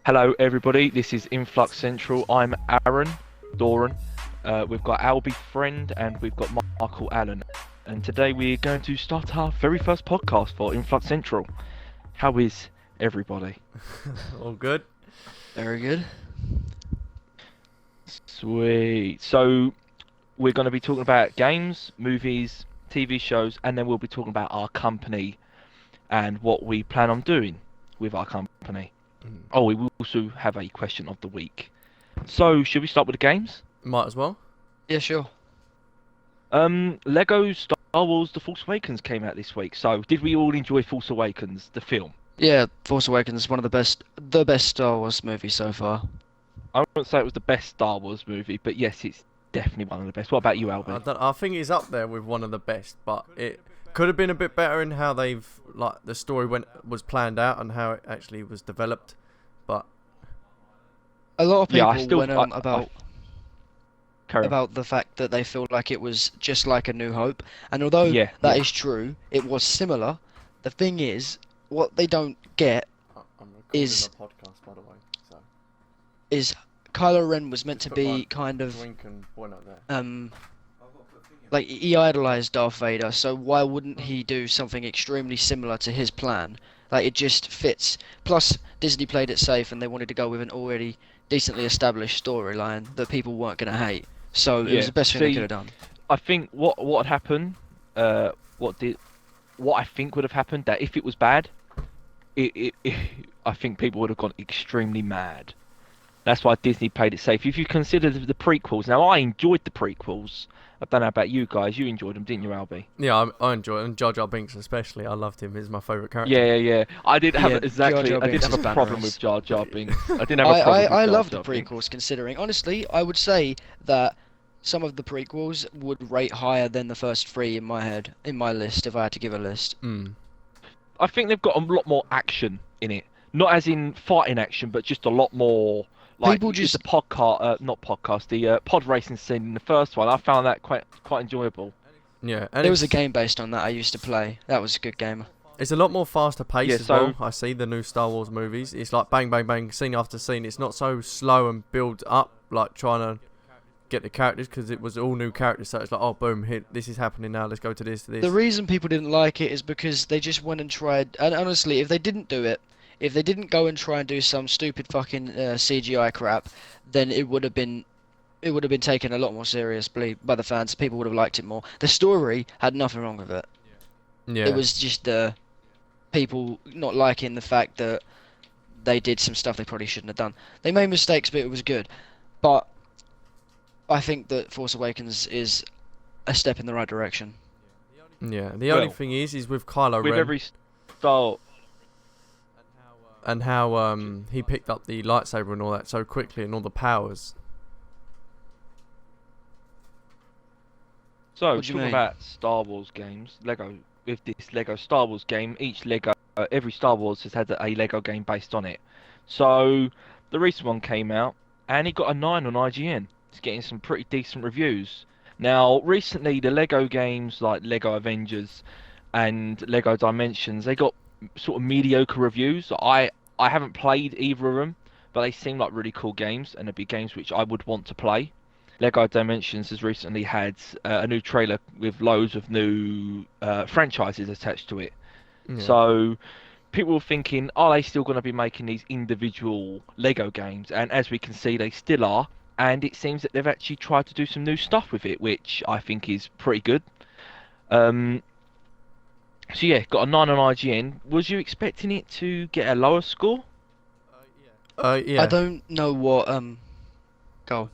Hello, everybody. This is Influx Central. I'm Aaron Doran. We've got Albie Friend and we've got Michael Allen. And today we're going to start our very first podcast for Influx Central. How is everybody? All good. Very good. Sweet. So we're going to be talking about games, movies, TV shows, and then we'll be talking about our company and what we plan on doing with our company. Oh, we will also have a question of the week. So, should we start with the games? Might as well. Yeah, sure. Lego Star Wars: The Force Awakens came out this week. So, did we all enjoy Force Awakens, the film? Yeah, Force Awakens is one of the best Star Wars movies so far. I wouldn't say it was the best Star Wars movie, but yes, it's definitely one of the best. What about you, Albie? I think it's up there with one of the best, but it could have been a bit better in how the story was planned out and how it actually was developed. But A lot of people Yeah, I still- went on Carry on. about the fact that they feel like it was just like A New Hope, and although Yeah, that yeah. is true, it was similar. The thing is, what they don't get I'm recording Is- a podcast, by the way. So is Kylo Ren was meant to put be my kind of drink and point up there. like he idolized Darth Vader, so why wouldn't he do something extremely similar to his plan? Like it just fits. Plus, Disney played it safe, and they wanted to go with an already decently established storyline that people weren't going to hate. So it Yeah, was the best thing they see, could have done. I think what had happened, what I think would have happened, that if it was bad, I think people would have gone extremely mad. That's why Disney played it safe. If you consider the prequels, now I enjoyed the prequels. I don't know about you guys. You enjoyed them, didn't you, Albie? Yeah, I enjoy it, and Jar Jar Binks especially. I loved him. He's my favourite character. Yeah. I didn't have Yeah, exactly. Jar Jar I didn't Binks have is a problem badass. with Jar Jar Binks. I didn't have a problem with I Jar love the Jar Binks. prequels, considering. Honestly, I would say that some of the prequels would rate higher than the first three in my head, in my list, if I had to give a list. I think they've got a lot more action in it. Not as in fighting action, but just a lot more. Like People it's just- the not podcast, the pod racing scene in the first one. I found that quite enjoyable. Yeah, and There was a it's- game based on that I used to play. That was a good game. It's a lot more faster paced Yeah, as so- well. I see the new Star Wars movies. It's like bang, bang, bang, scene after scene. It's not so slow and build up, like trying to get the characters, because it was all new characters. So it's like, oh, boom, hit, this is happening now. Let's go to this, to this. The reason people didn't like it is because they just went and tried. And honestly, if they didn't do it, if they didn't go and try and do some stupid fucking CGI crap, then it would have been taken a lot more seriously by the fans. People would have liked it more. The story had nothing wrong with it. Yeah, It was just people not liking the fact that they did some stuff they probably shouldn't have done. They made mistakes, but it was good. But I think that Force Awakens is a step in the right direction. yeah. The only Well, thing is with Kylo With Ren every Star, and how he picked up the lightsaber and all that so quickly and all the powers. so What do you talking mean? about Star Wars games, Lego with this Lego Star Wars game, every Star Wars has had a Lego game based on it. So the recent one came out and it got a 9 on IGN. It's getting some pretty decent reviews. Now, recently the Lego games like Lego Avengers and Lego Dimensions, they got sort of mediocre reviews. I haven't played either of them, but they seem like really cool games and they'd be games which I would want to play. Lego Dimensions has recently had a new trailer with loads of new franchises attached to it. Yeah. So people were thinking, are they still going to be making these individual Lego games? And as we can see, they still are. And it seems that they've actually tried to do some new stuff with it, which I think is pretty good. So yeah, got a 9 on IGN. Was you expecting it to get a lower score? Yeah. I don't know what go.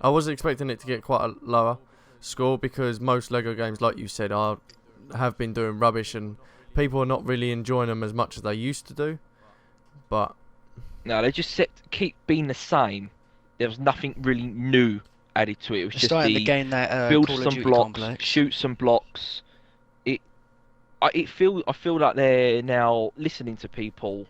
I was expecting it to get quite a lower score because most Lego games, like you said, have been doing rubbish and people are not really enjoying them as much as they used to do. But No, they just keep being the same. There was nothing really new added to it. It was They're just starting to the gain that build Call of some Duty blocks, complex. shoot some blocks. I feel like they're now listening to people,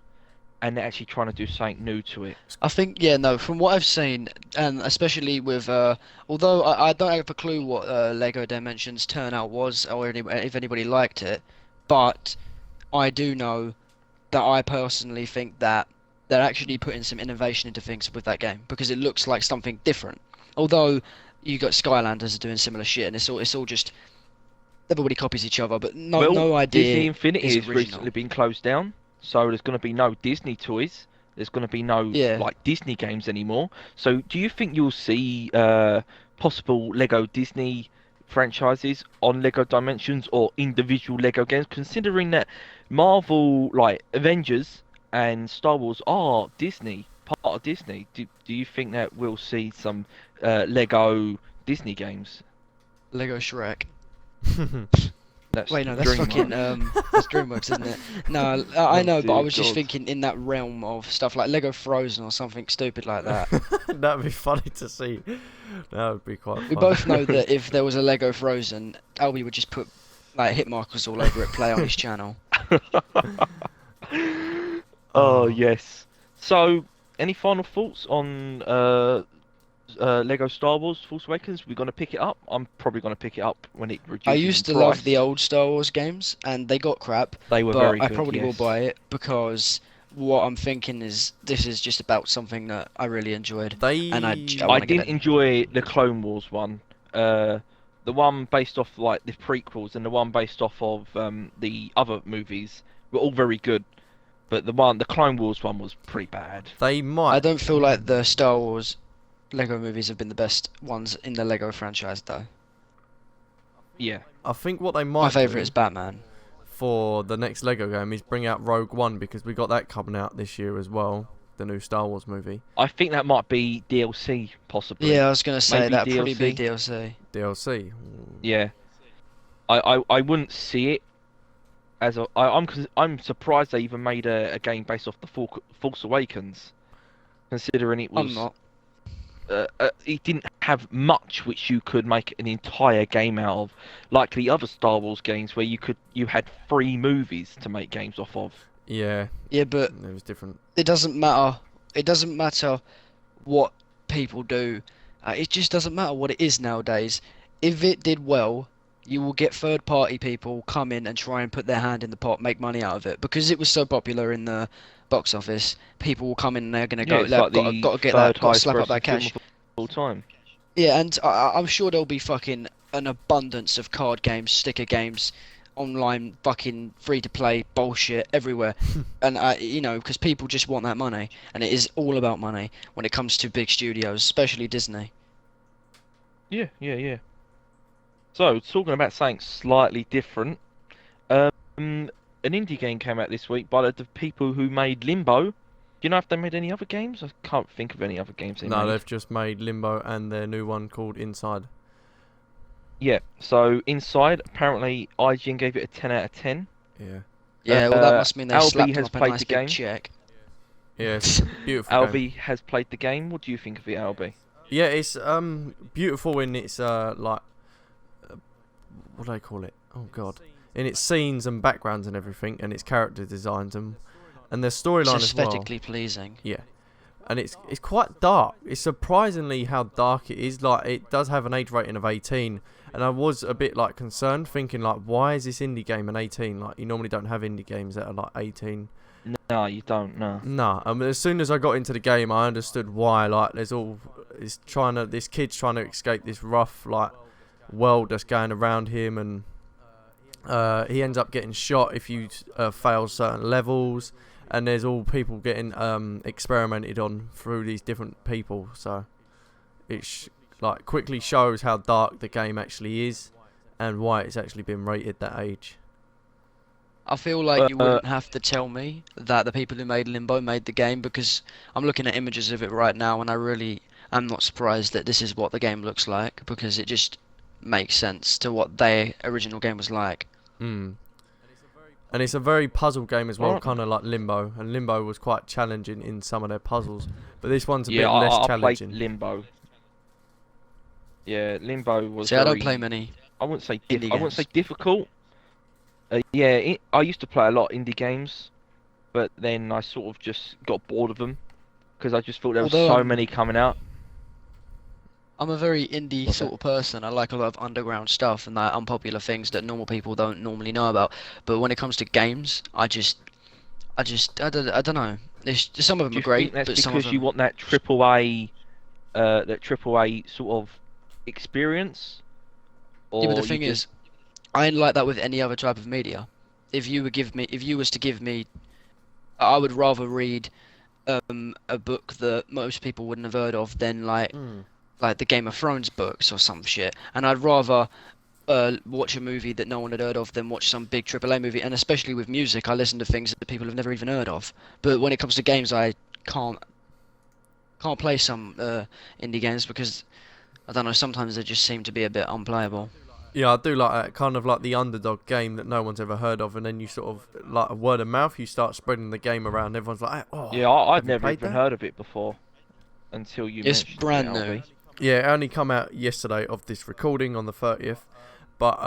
and they're actually trying to do something new to it. I think, yeah, no, from what I've seen, and especially with, although I don't have a clue what Lego Dimensions turnout was, or if anybody liked it, but I do know that I personally think that they're actually putting some innovation into things with that game because it looks like something different. Although you got Skylanders doing similar shit, and it's all just everybody copies each other, but no idea Disney Infinity is has original. recently been closed down, so there's going to be no Disney toys. There's going to be no Yeah. like Disney games anymore. So do you think you'll see possible Lego Disney franchises on Lego Dimensions or individual Lego games? Considering that Marvel, like Avengers and Star Wars, are Disney, part of Disney. Do you think that we'll see some Lego Disney games? Lego Shrek. That's Wait, no, that's DreamWorks. fucking that's DreamWorks, isn't it? No, I know, but I dear was just God. thinking in that realm of stuff like Lego Frozen or something stupid like that. That'd be funny to see. That would be quite. We fun. both know that if there was a Lego Frozen, Albie would just put like hit markers all over it, play on his channel. Oh yes. So, any final thoughts on Lego Star Wars Force Awakens? We're gonna pick it up. I'm probably gonna pick it up when it reduces I used to in love price. the old Star Wars games, and they got crap, They were but very I good. probably will yes. buy it because what I'm thinking is this is just about something that I really enjoyed. They. And I I wanna get didn't it. enjoy the Clone Wars one. The one based off like the prequels and the one based off of the other movies were all very good, but the Clone Wars one was pretty bad. They I might. don't feel like the Star Wars Lego movies have been the best ones in the Lego franchise, though. Yeah. I think what they might. My favourite do is Batman. for the next Lego game is bring out Rogue One because we got that coming out this year as well. The new Star Wars movie. I think that might be DLC possibly. Yeah, I was gonna say Maybe that'd probably be DLC. DLC. DLC. Yeah. I wouldn't see it as I'm surprised they even made a game based off the Force Awakens, considering it was I'm not. It didn't have much which you could make an entire game out of, like the other Star Wars games where you had 3 movies to make games off of. Yeah, Yeah, but it was different. it doesn't matter. It doesn't matter what people do. It just doesn't matter what it is nowadays. If it did well, you will get third-party people come in and try and put their hand in the pot, make money out of it. Because it was so popular in the box office, people will come in and they're gonna go, It's "They've like the got to get third that, got to highest slap up grossing that film cash." of all time. Yeah, and I'm sure there'll be fucking an abundance of card games, sticker games, online fucking free-to-play bullshit everywhere. And because people just want that money, and it is all about money when it comes to big studios, especially Disney. Yeah. So, talking about something slightly different, an indie game came out this week by the people who made Limbo. Do you know if they made any other games? I can't think of any other games they No, made. they've just made Limbo and their new one called Inside. Yeah, so Inside, apparently IGN gave it a 10 out of 10. Yeah. Yeah, well that must mean they Albie slapped has up a played nice the big game. check. Yeah, it's a beautiful game. Albie has played the game. What do you think of it, Albie? Yeah, it's beautiful in its what do they call it? Oh god. In its scenes and backgrounds and everything, and its character designs and their It's storyline as well. aesthetically pleasing. Yeah. And it's quite dark. It's surprisingly how dark it is. Like, it does have an age rating of 18, and I was a bit like concerned, thinking like, why is this indie game an 18? Like, you normally don't have indie games that are like 18. No, you don't, no. Nah. I mean, as soon as I got into the game, I understood why. Like, this kid's trying to escape this rough like world that's going around him, and he ends up getting shot if you fail certain levels. And there's all people getting experimented on through these different people, so it like quickly shows how dark the game actually is, and why it's actually been rated that age. I feel like you wouldn't have to tell me that the people who made Limbo made the game, because I'm looking at images of it right now and I really am not surprised that this is what the game looks like, because it just makes sense to what their original game was like. And it's a very puzzle game as well, Alright. kind of like Limbo. And Limbo was quite challenging in some of their puzzles, but this one's a bit Yeah, less I played challenging. Limbo. Yeah, Limbo was See, I don't very- play many. I wouldn't say indie I wouldn't say games. difficult. I used to play a lot of indie games, but then I sort of just got bored of them because I just thought there were Although, so many coming out. I'm a very indie What's sort of person. I like a lot of underground stuff and like unpopular things that normal people don't normally know about. But when it comes to games, I don't know. Some of them Do are you great, think that's but some of because you them. want that triple A sort of experience, Yeah, but or the you thing just is, I ain't like that with any other type of media. If you was to give me, I would rather read a book that most people wouldn't have heard of than Mm. like the Game of Thrones books or some shit. And I'd rather watch a movie that no one had heard of than watch some big AAA movie. And especially with music, I listen to things that people have never even heard of. But when it comes to games, I can't play some indie games because I don't know. Sometimes they just seem to be a bit unplayable. Yeah, I do like that, kind of like the underdog game that no one's ever heard of, and then you sort of, like a word of mouth, you start spreading the game around. Everyone's like, oh, yeah, I'd have you never played even that? heard of it before until you It's mentioned brand it, new. Albie. Yeah, it only come out yesterday of this recording on the 30th, but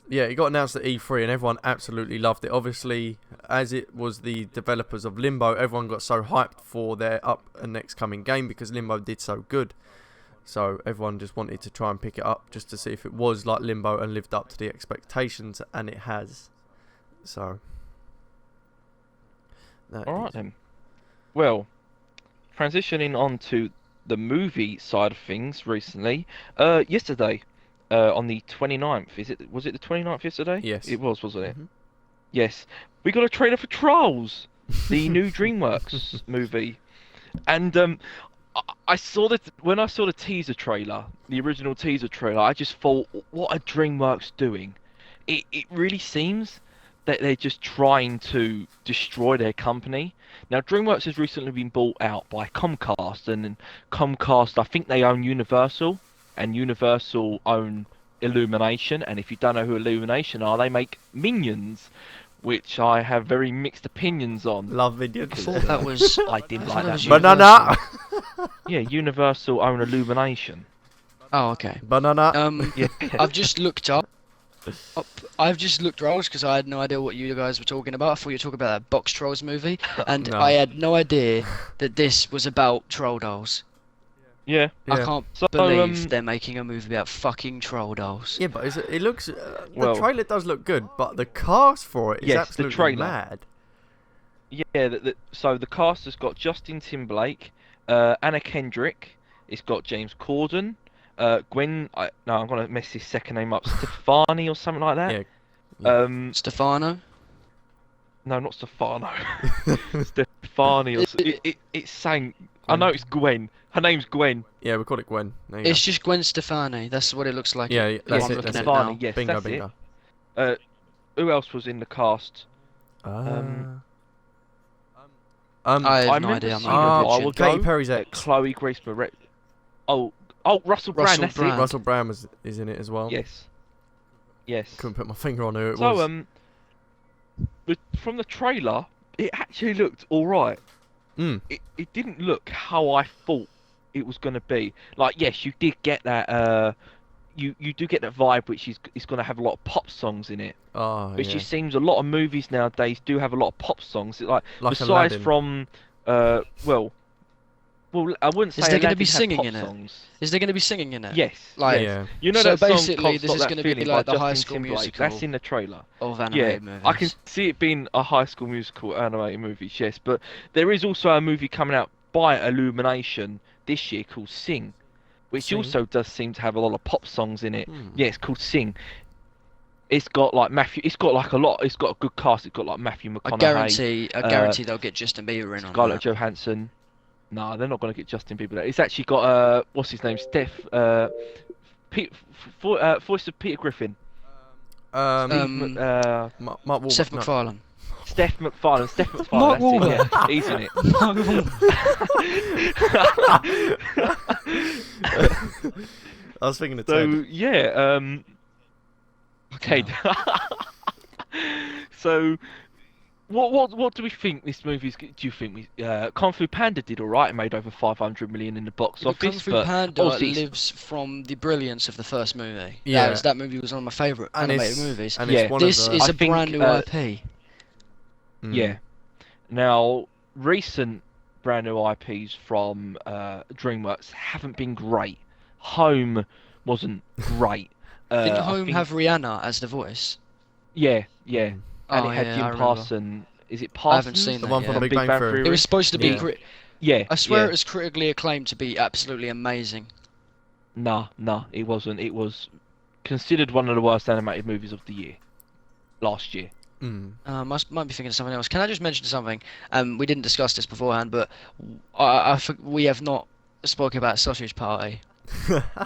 yeah, it got announced at E3 and everyone absolutely loved it. Obviously, as it was the developers of Limbo, everyone got so hyped for their up and next coming game because Limbo did so good. So everyone just wanted to try and pick it up just to see if it was like Limbo and lived up to the expectations, and it has. So, that All right is- then. Well, transitioning on to the movie side of things recently. Yesterday, on the 29th, was it the 29th yesterday? Yes. It was, wasn't it? Mhm. Yes. We got a trailer for Trolls, the new DreamWorks movie. And I saw that when I saw the teaser trailer, the original teaser trailer, I just thought, what are DreamWorks doing? It really seems that they're just trying to destroy their company. Now, DreamWorks has recently been bought out by Comcast, and Comcast, I think they own Universal, and Universal own Illumination. And if you don't know who Illumination are, they make Minions, which I have very mixed opinions on. Love I videos. thought that was. I didn't I like thought that that. was movie. Banana! Yeah, Universal own Illumination. Oh, okay. Banana! Yeah. I've just looked up. I've just looked Trolls because I had no idea what you guys were talking about. I thought you were talking about that Box Trolls movie, and No. I had no idea that this was about troll dolls. Yeah. I Yeah. can't So, believe they're making a movie about fucking troll dolls. Yeah, but it looks. The Well- trailer does look good, but the cast for it is Yes, the absolutely trailer. mad. Yeah, so the cast has got Justin Timberlake, Anna Kendrick, it's got James Corden, Gwen. No, I'm gonna mess his second name up. Stefani or something like that. Yeah. Stefano. No, not Stefano. Stefani or it's saying. I know it's Gwen. Her name's Gwen. Yeah, we call it Gwen. There you It's just Gwen Stefani. That's what it looks like. Yeah, Yeah, that's I'm it, looking that's at it. it now. Stefani, yes, bingo, that's bingo. it. Who else was in the cast? I have no remember idea. I'm seeing not a gonna while pitch ago. it. Katy Perry's ex. Chloe Grace Moretz. Oh, Russell Brand. Russell That's Brand. it. Russell Brand is in it as well. Yes. Yes. Couldn't put my finger on who it So was. from the trailer, it actually looked all right. Mm. It didn't look how I thought it was going to be. Like, yes, you did get that. You do get that vibe, which is it's going to have a lot of pop songs in it. Oh, Which yeah. just seems a lot of movies nowadays do have a lot of pop songs. Like besides Aladdin. from, well, I wouldn't say Is there gonna Aladdin be had singing pop in it? songs. Is there going to be singing in it? Yes. Like, Yeah. You know So that song basically, Can't this Stop is That gonna be Feeling like by the High Justin School Timberlake? That's Musical in the trailer. of Yeah, animated movies. I can see it being a High School Musical animated movie, yes, but there is also a movie coming out by Illumination this year called Sing, which Sing? also does seem to have a lot of pop songs in it. Hmm. Yeah, it's called Sing. It's got like Matthew. It's got like a lot. It's got a good cast. It's got like Matthew McConaughey, I guarantee they'll get Justin Bieber in on Scarlett that. Johansson. No, they're not going to get Justin Bieber there. It's actually got what's his name? Voice of Peter Griffin. Mark Wahlberg. Seth no. MacFarlane. Steph MacFarlane. Steph Mark MacFarlane. That's it. Yeah, he's in it. I was thinking of So Ted. yeah, okay. So, what do we think this movie's? Do you think Kung Fu Panda did all right? It made over 500 million in the box But office, Kung Fu but Panda obviously it's- lives from the brilliance of the first movie. Yeah. That movie was one of my favourite And animated it's- movies. and Yeah. it's one This of the, is I a think, brand new IP. Mm. Yeah. Now, recent brand new IPs from DreamWorks haven't been great. Home wasn't great. Didn't I Home think- have Rihanna as the voice? Yeah, yeah. Mm. And Oh, it had yeah, I Jim remember. Parson Is it I haven't Parsons? seen The that one from yet. Big Bang Theory. It was supposed to be. Yeah. Yeah. I swear yeah. it was critically acclaimed to be absolutely amazing. Nah, it wasn't. It was considered one of the worst animated movies of the year. Last year. Might be thinking of something else. Can I just mention something? We didn't discuss this beforehand, but we have not spoken about Sausage Party.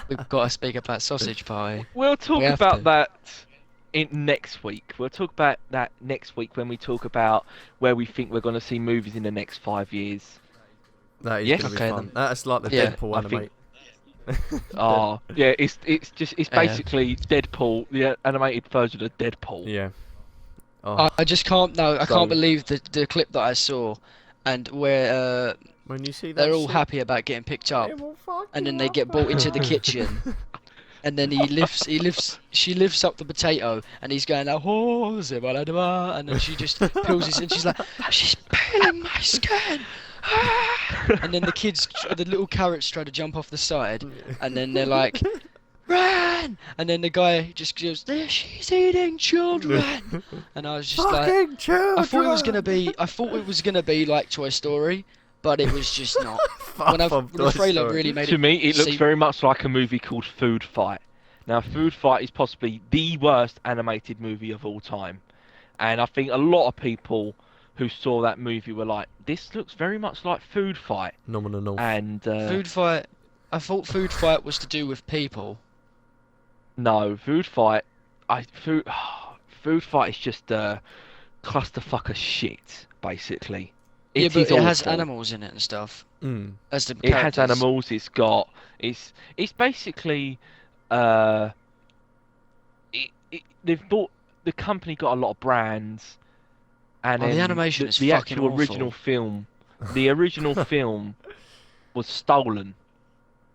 We've got to speak about Sausage Party. We'll talk We have about to. that next week. We'll talk about that next week when we talk about where we think we're going to see movies in the next 5 years. That is Yes. gonna be Okay, fun. then. That's like the Yeah, Deadpool I animate. Oh, yeah, it's Yeah. basically Deadpool, the animated version of Deadpool. Yeah. Oh, I just can't. No, I So- can't believe the clip that I saw, and where when you see that, they're all shit, happy about getting picked up, it will fuck and then you they up. get brought into the kitchen. And then she lifts up the potato, and he's going like, oh, zibba-la-da-ba, and then she just peels his, and she's like, she's peeling my skin. And then the little carrots try to jump off the side, and then they're like, run! And then the guy just goes, there, she's eating children. And I was just like, Fucking children. I thought it was gonna be like Toy Story, but it was just not. When the trailer really made To it me, it looks seem- very much like a movie called Food Fight. Now, Food Fight is possibly the worst animated movie of all time. And I think a lot of people who saw that movie were like, this looks very much like Food Fight. Nominal. And Food Fight. I thought Food Fight was to do with people. no, Food Fight, Food Fight is just a clusterfuck of shit, basically. Yeah, It but is it has awful. animals in it and stuff. As the It has characters. animals. It's basically they've bought the company got a lot of brands, and Oh, the then animation is the fucking actual awful. original film, the original film was stolen.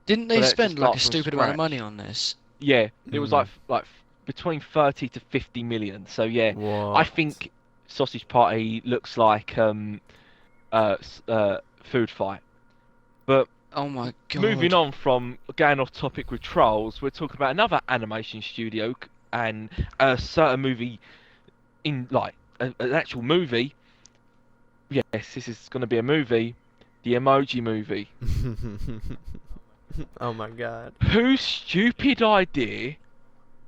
Didn't So they let's spend just like start a from stupid amount of scratch. money on this? Yeah, it was like between 30 to 50 million. So yeah, What? I think Sausage Party looks like Food Fight. But Oh my god. moving on from going off topic with Trolls, we're talking about another animation studio and a certain movie in like an actual movie. Yes, this is going to be a movie, the Emoji Movie. Oh my god. Whose stupid idea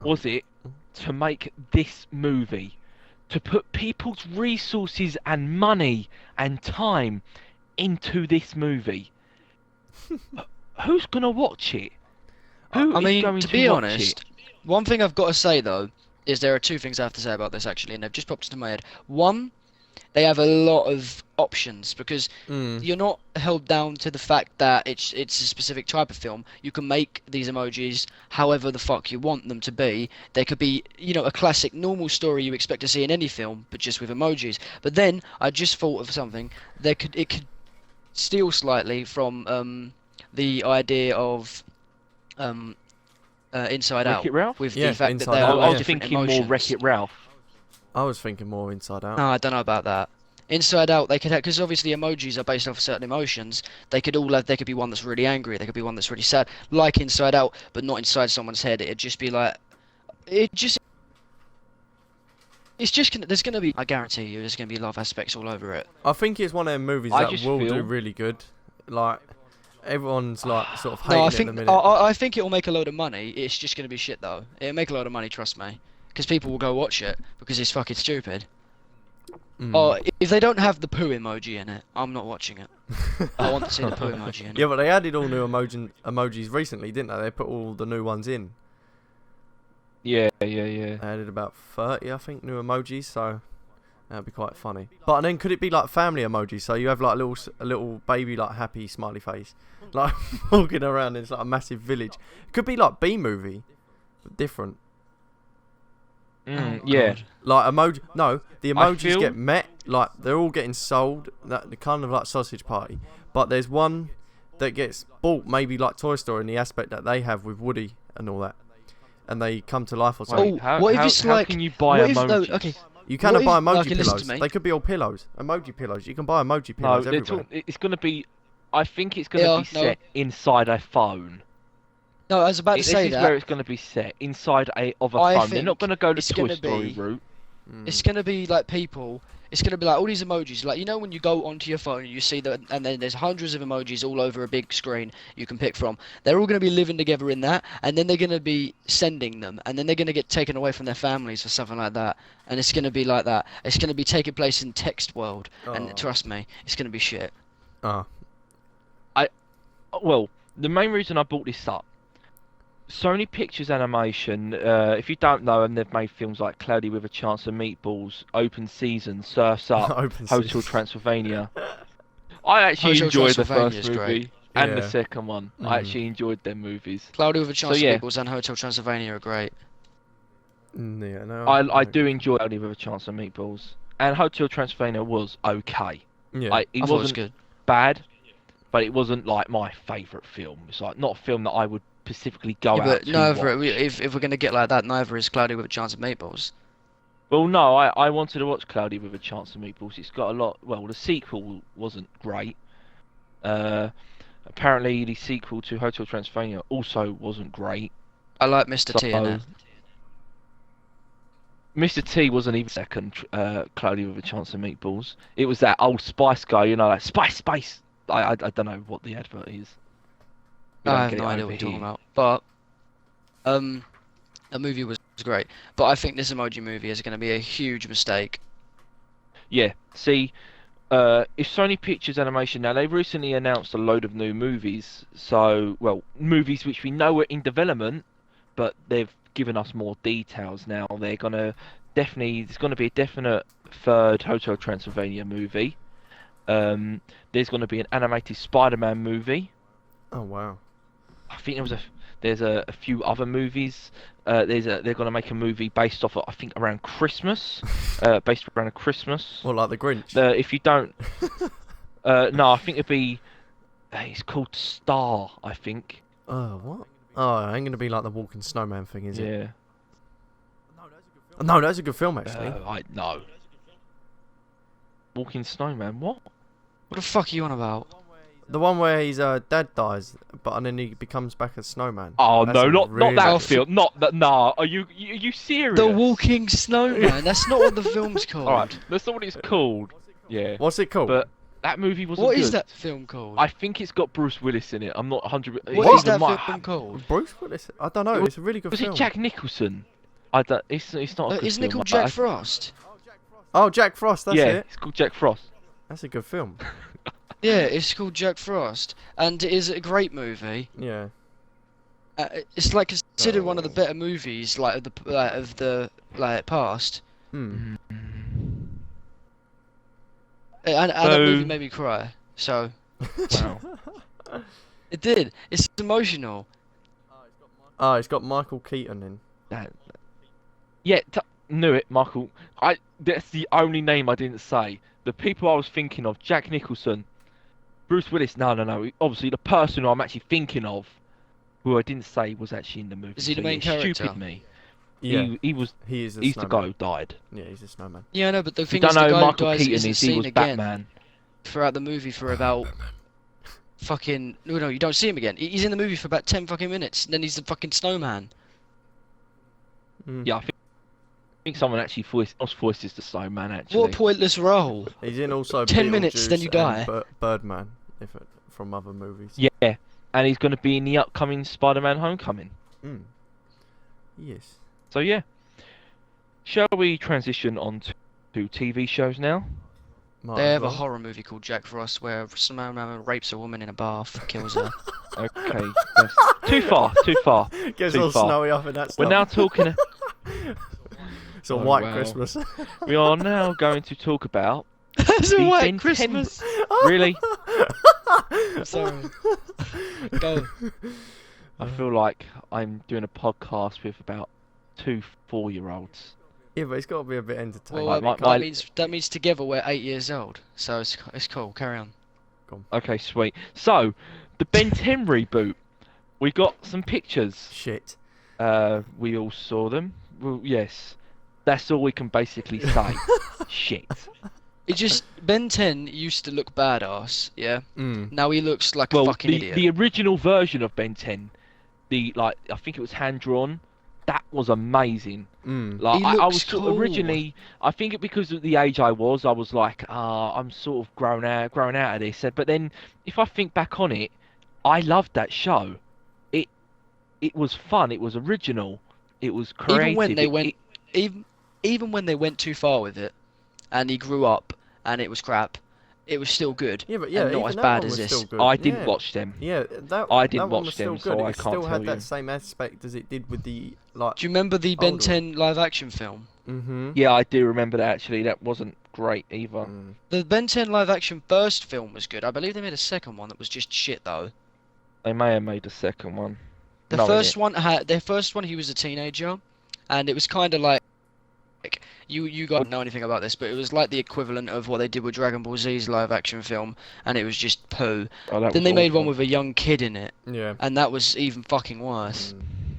was it to make this movie? To put people's resources and money and time into this movie? Who's gonna watch it? Who I is mean, going to to be watch honest, it? one thing I've got to say though is there are two things I have to say about this actually, and they've just popped into my head. One, they have a lot of options because you're not held down to the fact that it's a specific type of film. You can make these emojis however the fuck you want them to be. They could be, a classic normal story you expect to see in any film, but just with emojis. But then I just thought of something. It could steal slightly from the idea of Inside Out Wreck-It Ralph? with Yeah, the fact Inside that they Out, are I all was different thinking emotions. more Wreck-It Ralph. I was thinking more Inside Out. No, I don't know about that. Inside Out, they could have, because obviously emojis are based off of certain emotions. They could be one that's really angry. They could be one that's really sad, like Inside Out, but not inside someone's head. It'd just be like, it's just gonna. There's gonna be. I guarantee you, there's gonna be love aspects all over it. I think it's one of them movies I that just will do feel- really good. Like everyone's like sort of hating No, I it at the think minute. I think it'll make a load of money. It's just gonna be shit though. It'll make a load of money, trust me, because people will go watch it because it's fucking stupid. Oh, if they don't have the poo emoji in it, I'm not watching it. I want to see the poo emoji in it. Yeah, but they added all new emojis recently, didn't they? They put all the new ones in. Yeah. They added about 30, I think, new emojis, so that'd be quite funny. But then could it be like family emojis? So you have like a little baby like happy smiley face, like walking around in like a massive village. It could be like B movie, but different. Oh, Yeah. God. Like emoji, no, the I emojis feel- get met. Like they're all getting sold. That kind of like Sausage Party. But there's one that gets bought, maybe like Toy Story, in the aspect that they have with Woody and all that, and they come to life or something. Oh, what if it's how like? can you buy what if, emojis? no, okay. You cannot what buy if- emoji okay, listen to pillows. me. They could be all pillows, emoji pillows. You can buy emoji No, pillows they're everywhere. it's going to be. I think it's going to Yeah, be no. set inside a phone. No, I was about to This say is that. where it's going to be set inside of a I phone. They're not think going to go the it's Toy gonna Story be- route. It's gonna be like people It's gonna be like all these emojis. Like, you know when you go onto your phone and you see that, and then there's hundreds of emojis all over a big screen you can pick from. They're all gonna be living together in that, and then they're gonna be sending them, and then they're gonna get taken away from their families or something like that. And it's gonna be like that. It's gonna be taking place in text world, and trust me, it's gonna be shit. Oh. Well, the main reason I brought this up, Sony Pictures Animation, if you don't know them, they've made films like Cloudy with a Chance of Meatballs, Open Season, Surf's Up, Open Hotel Season. Transylvania. I actually Hotel enjoyed the Transylvania is first movie great. and the Yeah. second one. I actually enjoyed them movies. Cloudy with a Chance yeah. of Meatballs and Hotel Transylvania are great. Yeah, no. I do enjoy Cloudy with a Chance of Meatballs. And Hotel Transylvania was okay. Yeah. It I thought it was wasn't good. bad, but it wasn't like my favourite film. It's like not a film that I would specifically go Yeah, out but to neither, watch. if we're gonna get like that, neither is Cloudy with a Chance of Meatballs. Well, no, I wanted to watch Cloudy with a Chance of Meatballs. It's got a lot. Well, the sequel wasn't great. Apparently, the sequel to Hotel Transylvania also wasn't great. I like Mr. T in it. Mr. T wasn't even second. Cloudy with a Chance of Meatballs. It was that old Spice guy, you know, like Spice. I don't know what the advert is. We I don't have get no it idea over what you're talking here. about. But the movie was great. But I think this emoji movie is going to be a huge mistake. Yeah. See, if Sony Pictures Animation now, they've recently announced a load of new movies. So, well, movies which we know are in development, but they've given us more details now. They're gonna there's gonna be a definite third Hotel Transylvania movie. There's gonna be an animated Spider-Man movie. Oh wow. I think there's a few other movies. They're gonna make a movie based off of, I think, around Christmas. Based around Christmas. Well, like the Grinch. If you don't, no, I think it's called Star, I think. Oh, what? Oh, it ain't gonna be like the Walking Snowman thing, is it? Yeah. No, that's a good film actually. I no. Walking Snowman, what? What the fuck are you on about? The one where his dad dies, and then he becomes back a snowman. Oh That's no, a not really- that film. Not that. Nah, are you serious? The Walking Snowman. That's not what the film's called. All right, that's not what it's called. Yeah. What's it called? But that movie wasn't What good. is that film called? I think it's got Bruce Willis in it. I'm not 100. What is that film called? Bruce Willis? I don't know. It's a really good Was film. it Jack Nicholson? I don't. It's not. A good Isn't it film, called but Jack Frost? Oh, Jack Frost. That's yeah, it. it's called Jack Frost. That's a good film. Yeah, it's called Jack Frost, and it is a great movie. Yeah. It's like considered one of the better movies, like of the past. Hmm. And that movie made me cry. So Wow. it did. It's emotional. Oh, it's got Michael Keaton in. Yeah, knew it, Michael. That's the only name I didn't say. The people I was thinking of: Jack Nicholson, Bruce Willis. No. Obviously, the person who I'm actually thinking of, who I didn't say, was actually in the movie. Is he the so main yeah, character? Stupid me. Yeah. He was. He is. He's the guy who died. Yeah, he's a snowman. Yeah, no, but the If you thing don't is, the know who guy who Michael dies Keaton isn't is, he seen was again Batman. throughout the movie for about fucking. No, you don't see him again. He's in the movie for about 10 fucking minutes, and then he's the fucking snowman. Mm. Yeah, I think someone actually voices the Snowman. Actually. What a pointless role. He's in also 10 minutes, then Beetlejuice you die. and Birdman, from other movies. Yeah, and he's going to be in the upcoming Spider-Man: Homecoming. Mm. Yes. So yeah, shall we transition on to TV shows now? Might They as have a well. horror movie called Jack Frost where a snowman rapes a woman in a bath, kills her. Okay, that's too far. Gets too all far. snowy up and that stuff. We're now talking. It's a Oh, white wow. Christmas. We are now going to talk about. It's a The white Ben 10 Christmas. Really? I'm sorry. Go. I feel like I'm doing a podcast with about 2 4-year-olds. Yeah, but it's got to be a bit entertaining. Well, my- that means together we're 8 years old. So it's cool. Carry on. Okay, sweet. So, the Ben 10 reboot. We got some pictures. Shit. We all saw them. Well, yes. That's all we can basically say. Shit. It just Ben 10 used to look badass, yeah. Mm. Now he looks like a Well, fucking idiot. the original version of Ben 10, I think it was hand drawn. That was amazing. Mm. Like He I looks was sort cool. of originally, I think it because of the age I was like, I'm sort of grown out of this. But then, if I think back on it, I loved that show. It it was fun. It was original. It was Even when creative. they went, even even when they went too far with it, and he grew up, and it was crap, it was still good, Yeah, but and yeah, not even as that bad one as was this. still good. I didn't Yeah. watch them. Yeah, I that didn't one watch was them, still so good. I It can't still tell had you. that same aspect as it did with the like Do you remember the Ben older 10 live action film? Mm-hmm. Yeah, I do remember that actually. That wasn't great either. Mm. The Ben 10 live action first film was good. I believe they made a second one that was just shit though. They may have made a second one. The Knowing first it. one had their first one. He was a teenager, and it was kind of like you guys don't know anything about this, but it was like the equivalent of what they did with Dragon Ball Z's live action film, and it was just poo. Oh, that Then was they made one awful. with a young kid in it, Yeah. and that was even fucking worse.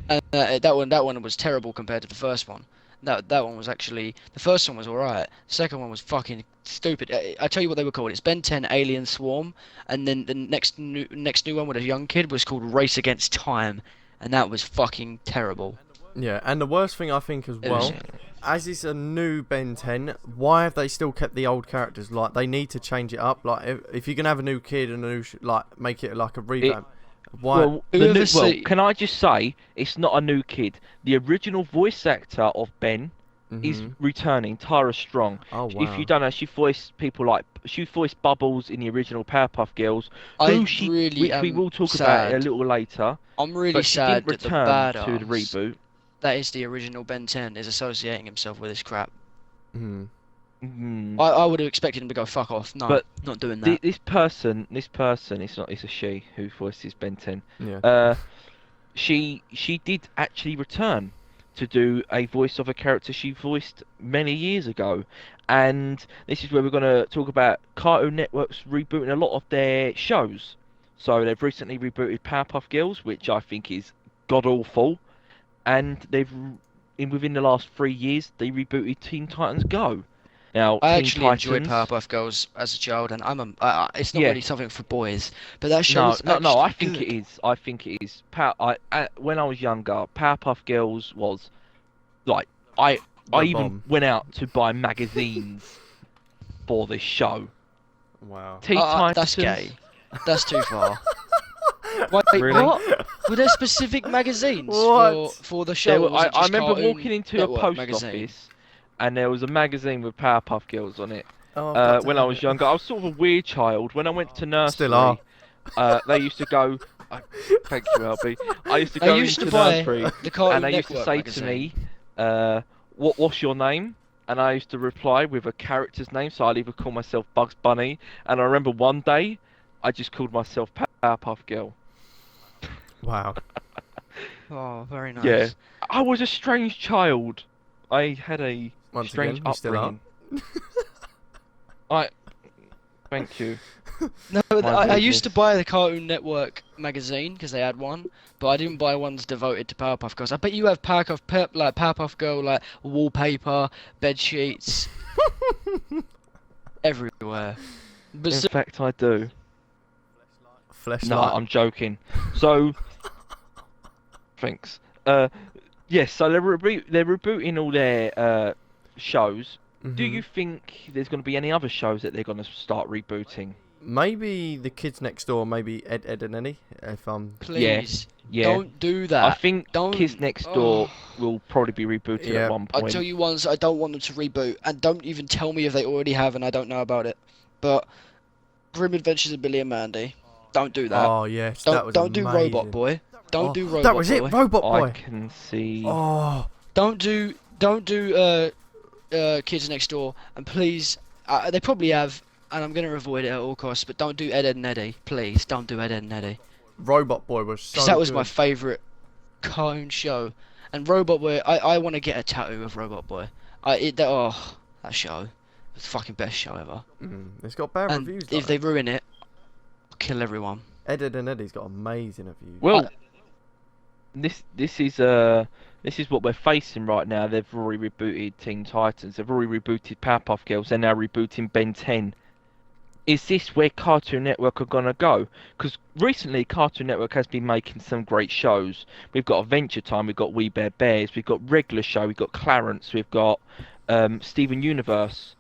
Mm. And that one was terrible compared to the first one. That one was actually the first one was alright. The second one was fucking stupid. I tell you what they were called. It's Ben 10 Alien Swarm, and then the next new one with a young kid was called Race Against Time, and that was fucking terrible. Yeah, and the worst thing I think as It was- well, as it's a new Ben 10, why have they still kept the old characters? Like, they need to change it up. Like, if you're gonna have a new kid and a new like make it like a revamp, why? Well, Whoever see- can I just say it's not a new kid. The original voice actor of Ben is Mhm. returning, Tara Strong. Oh wow. If you don't know, she voiced people like she voiced Bubbles in the original Powerpuff Girls, I who she, really which we am will talk about a sad. little later. I'm really But she sad didn't that the return to the badass reboot. that is the original Ben 10 is associating himself with this crap. Mhm. Mm. I would have expected him to go fuck off. No, But not doing that. This person, it's a she who voices Ben 10. Yeah. She did actually return to do a voice of a character she voiced many years ago, and this is where we're going to talk about Cartoon Network's rebooting a lot of their shows. So they've recently rebooted Powerpuff Girls, which I think is god awful, and within the last 3 years they rebooted Teen Titans Go. Now, I Teen actually enjoyed Titans, Powerpuff Girls as a child, and it's not Yeah. really something for boys, but that show No, was no, no. I actually think good. it is. I think it is. When I was younger, Powerpuff Girls was like I The even bomb. went out to buy magazines for this show. Wow. Teen That's Titans. gay. That's too far. Wait, Really? what? Were there specific magazines What? for the show? There or were, was it I just remember Cartoon walking into a Network post magazine? office, and there was a magazine with Powerpuff Girls on it. Oh, I've got to When I have was it. younger, I was sort of a weird child. When I went to nursery, Still are. They used to go. Thank you, LB. I used to I go used to into buy nursery. the Cartoon And they used to Network say magazine. to me, what's your name? And I used to reply with a character's name, so I'd either call myself Bugs Bunny, and I remember one day, I just called myself Powerpuff Girl. Wow. Oh, very nice. Yeah. I was a strange child. I had a Once strange again, you still are. upbringing. Thank you. No, My I used to goodness. buy the Cartoon Network magazine because they had one, but I didn't buy ones devoted to Powerpuff Girls. I bet you have Powerpuff Girl like wallpaper, bed sheets, everywhere. But In still, fact, I do. Fleshlight. No, I'm joking. So, thanks. Yes. So they're rebooting all their shows. Do Mhm. you think there's going to be any other shows that they're going to start rebooting? Maybe the kids next door, maybe Ed, Ed and Eddie. If please Yeah. don't do I that. think Don't. Kids Next Door Oh. will probably be rebooted Yeah. at one I'll point. tell you ones I don't want them to reboot, and don't even tell me if they already have and I don't know about it. But Grim Adventures of Billy and Mandy, don't do that. Oh yes, that was Don't do amazing. Robot Boy. Don't Oh, do Robot Boy. That was it, Robot I Boy. can see. Oh, Don't do Kids Next Door, and please, they probably have, and I'm gonna avoid it at all costs. But don't do Ed, Ed and Eddie, please. Don't do Ed, Ed and Eddie, Robot Boy was so because that was good. my favourite cartoon show. And Robot Boy, I want to get a tattoo of Robot Boy. That show, was the fucking best show ever. It's got bad And reviews. if they ruin it, I'll kill everyone. Ed, Ed and Eddie's got amazing reviews. Well, this is what we're facing right now. They've already rebooted Teen Titans. They've already rebooted Powerpuff Girls. They're now rebooting Ben 10. is this where Cartoon Network are gonna go? Because recently Cartoon Network has been making some great shows. We've got Adventure Time, we've got We Bare Bears, we've got Regular Show, we've got Clarence, we've got Steven Universe.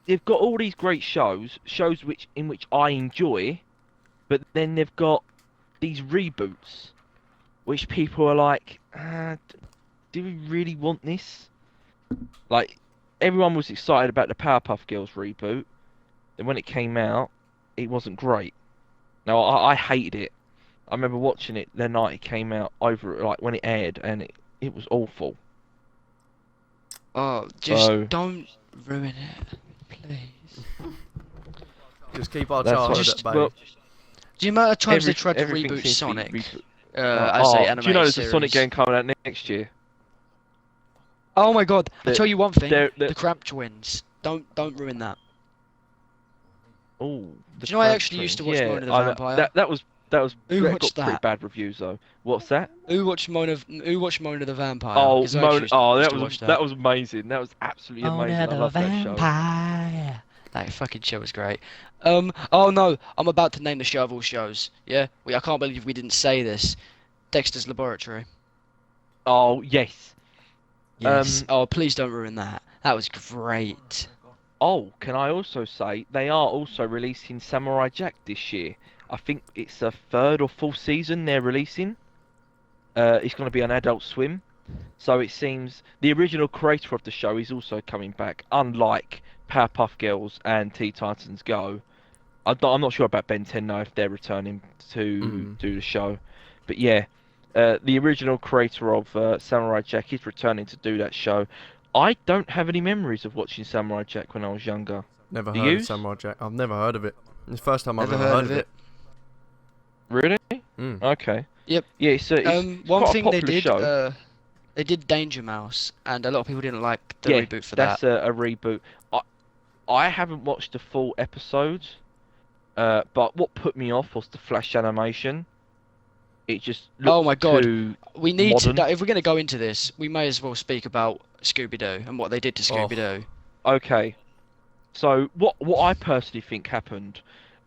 They've got all these great shows which I enjoy, but then they've got these reboots, which people are like, do we really want this? Like, everyone was excited about the Powerpuff Girls reboot, and when it came out, it wasn't great. Now, I hated it. I remember watching it the night it came out like when it aired, and it was awful. Oh, just don't ruin it, please. Just keep our That's childhood what- at bay. well, Do you know how many times they Every- tried to everything reboot seems to Sonic? be reboot- I say animated do you know there's a series. Sonic game coming out next year? Oh my god! I The- tell you one thing: they're- the Cramp Twins. Don't ruin that. Oh, Do you know I actually used to watch Mona the Vampire? That was Who that watched got pretty that? bad reviews though. What's that? Who watched Mona the Vampire? Oh, 'Cause I actually used that to was watch that was amazing. That was absolutely amazing. I love that show. Vampire. That fucking show was great. Oh no, I'm about to name the show of all shows. Yeah, I can't believe we didn't say this. Dexter's Laboratory. Oh yes. Yes. Oh, please don't ruin that. That was great. Oh, can I also say they are also releasing Samurai Jack this year? I think it's a third or fourth season they're releasing. It's going to be on Adult Swim. So it seems the original creator of the show is also coming back, unlike Powerpuff Girls and Teen Titans Go. I'm not sure about Ben 10 now if they're returning to do the show. But yeah, the original creator of Samurai Jack is returning to do that show. I don't have any memories of watching Samurai Jack when I was younger. Never Do heard you? of Samurai Jack. I've never heard of it. It's the first time I've Never ever heard of it. Really? Mm. Okay. Yep. Yeah, it's One quite a thing they popular did, show. they did Danger Mouse, and a lot of people didn't like the Yeah, reboot for that. That's a reboot. I haven't watched the full episode, but what put me off was the flash animation. It just looked Oh my god. too We need modern. to. If we're going to go into this, we may as well speak about Scooby-Doo and what they did to Scooby-Doo. Okay. So what I personally think happened,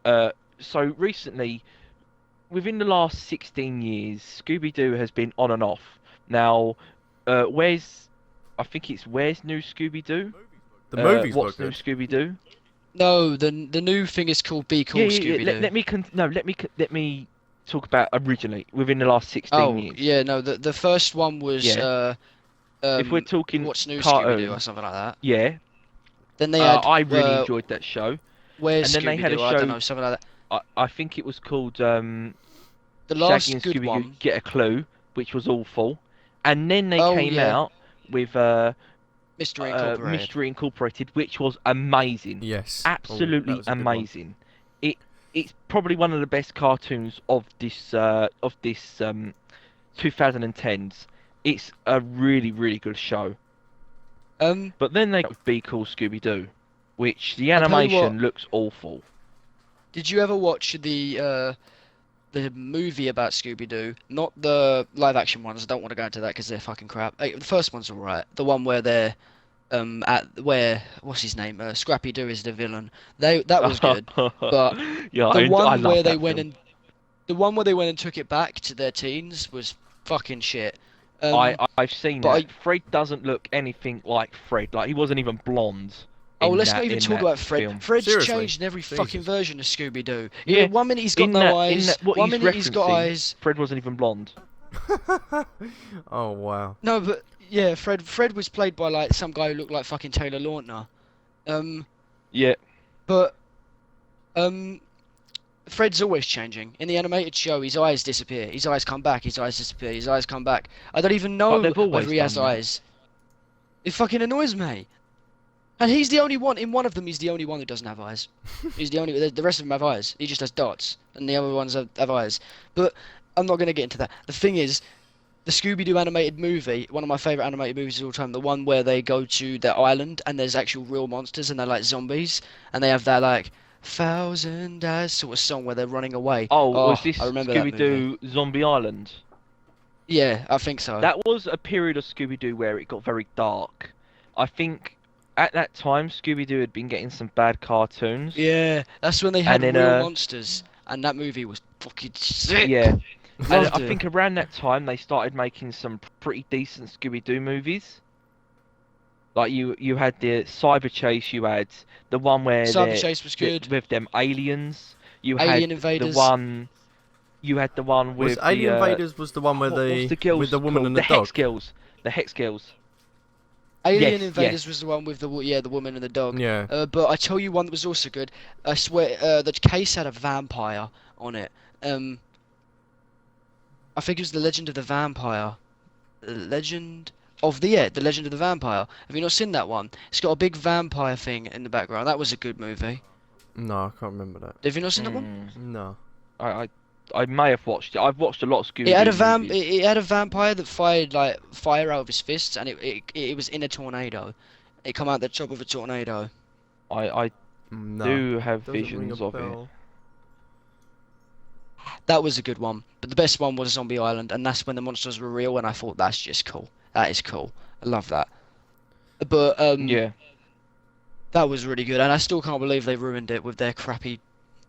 so recently, within the last 16 years, Scooby-Doo has been on and off. Now, I think it's Where's New Scooby-Doo? The movies were What's New good. Scooby-Doo? No, the new thing is called Be Cool Scooby-Doo. Let me talk about originally within the last 16 Oh, years. yeah, no, the first one was Yeah. If we're talking What's New cartoon, Scooby-Doo or something like that. yeah, Then they had I really enjoyed that show. Where's and then they had a Scooby-Doo? I don't show- know, something like that. I think it was called The last Shaggy and good Scooby one. Get a Clue, which was awful. And then they Oh, came yeah. out with Mystery Incorporated. Mystery Incorporated, which was amazing. Yes. Oh, that Absolutely was a good one. amazing. It's probably one of the best cartoons of this 2010s. It's a really, really good show. But then they got Be Cool Scooby-Doo, which the I'll tell you animation what. looks awful. Did you ever watch the movie about Scooby-Doo? Not the live action ones. I don't want to go into that because they're fucking crap. The first one's alright. The one where they're what's his name? Scrappy Doo is the villain. That was good. But yeah, the I one love where they that went film. and the one where they went and took it back to their teens was fucking shit. I've seen but that. Fred doesn't look anything like Fred. Like he wasn't even blonde. Oh, in let's that- not even in talk that about Fred. film. Fred's Seriously? changed in every fucking Jesus. version of Scooby-Doo. Yeah, One minute he's got in no that- eyes. in that- what One he's minute he's got referencing, eyes. Fred wasn't even blonde. Oh wow. No, but yeah, Fred was played by like some guy who looked like fucking Taylor Lautner. Yeah. But Fred's always changing. In the animated show, his eyes disappear. His eyes come back. His eyes disappear. His eyes come back. I don't even know they've always whether he has done that. eyes. It fucking annoys me. And he's the only one. In one of them, he's the only one who doesn't have eyes. He's the only. The rest of them have eyes. He just has dots, and the other ones have eyes. But I'm not gonna get into that. The thing is, the Scooby-Doo animated movie, one of my favorite animated movies of all time, the one where they go to their island and there's actual real monsters and they're like zombies, and they have that like Thousand Eyes sort of song where they're running away. Oh, was this I remember that movie. Scooby-Doo Zombie Island? Yeah, I think so. That was a period of Scooby-Doo where it got very dark. I think at that time, Scooby-Doo had been getting some bad cartoons, Yeah, that's when they had and then real monsters, and that movie was fucking sick. yeah, and Loved I it. think around that time they started making some pretty decent Scooby-Doo movies. Like you had the Cyber Chase, you had the one where Cyber Chase was good. with them aliens. You had Alien Invaders. you had the one Was with Alien the Invaders was the one where what's the girls with the woman called? and the The dog? Hex Girls. The Hex Girls. Alien Yes, Invaders yes. was the one with the the woman and the dog. Yeah. But I tell you one that was also good. I swear, the case had a vampire on it. I think it was the Legend of the Vampire. The Legend of the Legend of the Vampire. Have you not seen that one? It's got a big vampire thing in the background. That was a good movie. No, I can't remember that. Have you not seen that one? No. I may have watched it. I've watched a lot of Scooby-Doo It had a movies. It had a vampire that fired like fire out of his fists, and it was in a tornado. It come out the top of a tornado. I No. do have Doesn't ring visions a of it. bell. That was a good one, but the best one was Zombie Island, and that's when the monsters were real, and I thought that's just cool. That is cool. I love that. But Yeah. that was really good, and I still can't believe they ruined it with their crappy.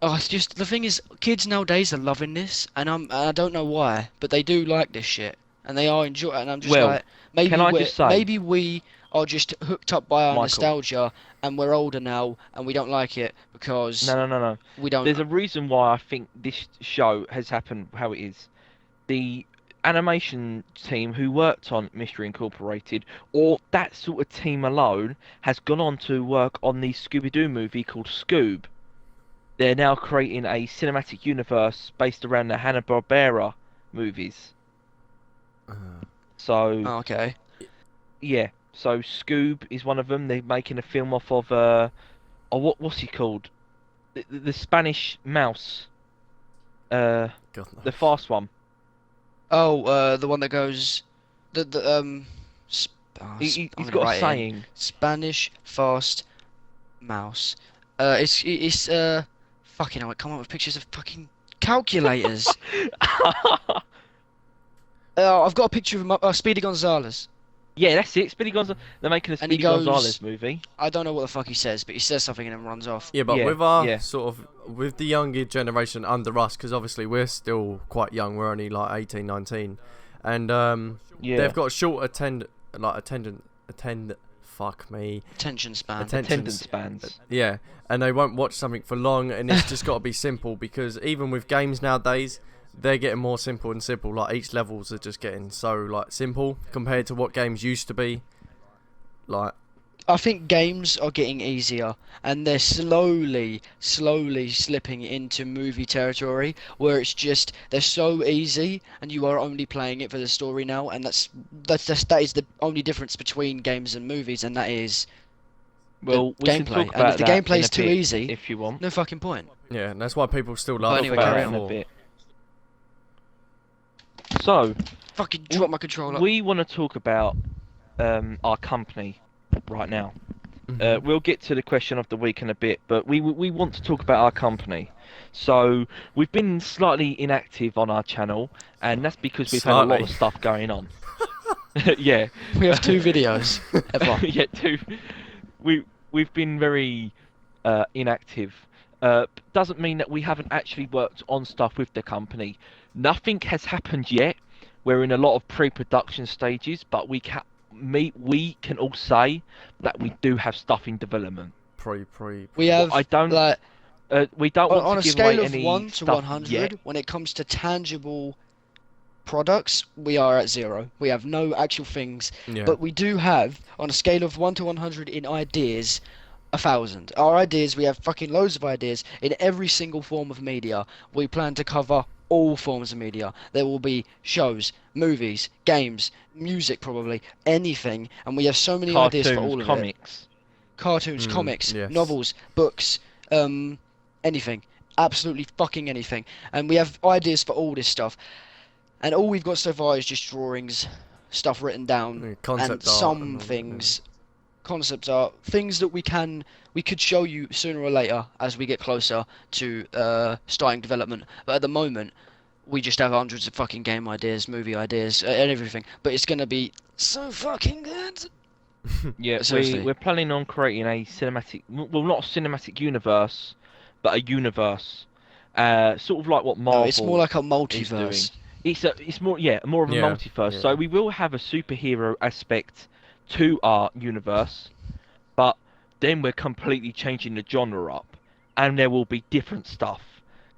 Oh, it's just the thing is, kids nowadays are loving this, and I don't know why, but they do like this shit, and they are enjoying. And I'm just Well, like, maybe can I just say- maybe we are just hooked up by our Michael. nostalgia, and we're older now, and we don't like it because No. we don't. There's a reason why I think this show has happened how it is. The animation team who worked on Mystery Incorporated, or that sort of team alone, has gone on to work on the Scooby-Doo movie called Scoob. They're now creating a cinematic universe based around the Hanna-Barbera movies. So, Oh, okay. yeah. So Scoob is one of them. They're making a film off of what's he called? The Spanish mouse. God, no. The fast one. Oh, the one that goes, He's I'm gonna got a write it in. saying. Spanish fast mouse. It's fucking hell, I come up with pictures of fucking calculators. I've got a picture of him, Speedy Gonzales. Yeah, that's it. Speedy Gonzales. They're making a And he Speedy goes- Gonzales movie. I don't know what the fuck he says, but he says something and then runs off. Yeah, but Yeah, with our yeah. sort of with the younger generation under us, because obviously we're still quite young. We're only like 18, 19, and Yeah. they've got short fuck me, Attention span. Attendance spans. yeah, and they won't watch something for long, and it's just got to be simple because even with games nowadays, they're getting more simple and simple. Like each levels are just getting so like simple compared to what games used to be. Like I think games are getting easier, and they're slowly slipping into movie territory, where it's just they're so easy, and you are only playing it for the story now, and that is the only difference between games and movies, and that is Well, we can gameplay. talk And about if the that in gameplay's a too bit, easy, if you want. no fucking point. yeah, and that's why people still But love anyway, Talk about carry that on. in a four. bit. So, Fucking drop my controller. we want to talk about our company right now. Mhm. We'll get to the question of the week in a bit, but we want to talk about our company. So we've been slightly inactive on our channel, and that's because we've had a lot Slightly. of stuff going on. Yeah, We have 2 videos ever. yeah, too. We've been very inactive. Doesn't mean that we haven't actually worked on stuff with the company. Nothing has happened yet. We're in a lot of pre-production stages, but we can all say that we do have stuff in development. We have I don't. like We don't want on to a give scale away of any 1 to stuff 100, yet. when it comes to tangible products, we are at 0. We have no actual things, Yeah. but we do have, on a scale of 1 to 100 in ideas, 1,000. Our ideas, we have fucking loads of ideas in every single form of media. We plan to cover all forms of media. There will be shows, movies, games, music, probably anything, and we have so many ideas for all of it. Comics. Cartoons, comics, yes. novels, books, anything, absolutely fucking anything, and we have ideas for all this stuff, and all we've got so far is just drawings, stuff written down, Yeah, concept and art some and all, things, concept art, things that we could show you sooner or later as we get closer to starting development. But at the moment, we just have hundreds of fucking game ideas, movie ideas, and everything. But it's gonna be so fucking good. Yeah, Seriously. we're planning on creating a cinematic, well, not a cinematic universe, but a universe, sort of like what No, it's more Marvel like a is doing. multiverse. It's more, yeah, more of a Yeah, multiverse. So yeah. we will have a superhero aspect to our universe, but then we're completely changing the genre up, and there will be different stuff.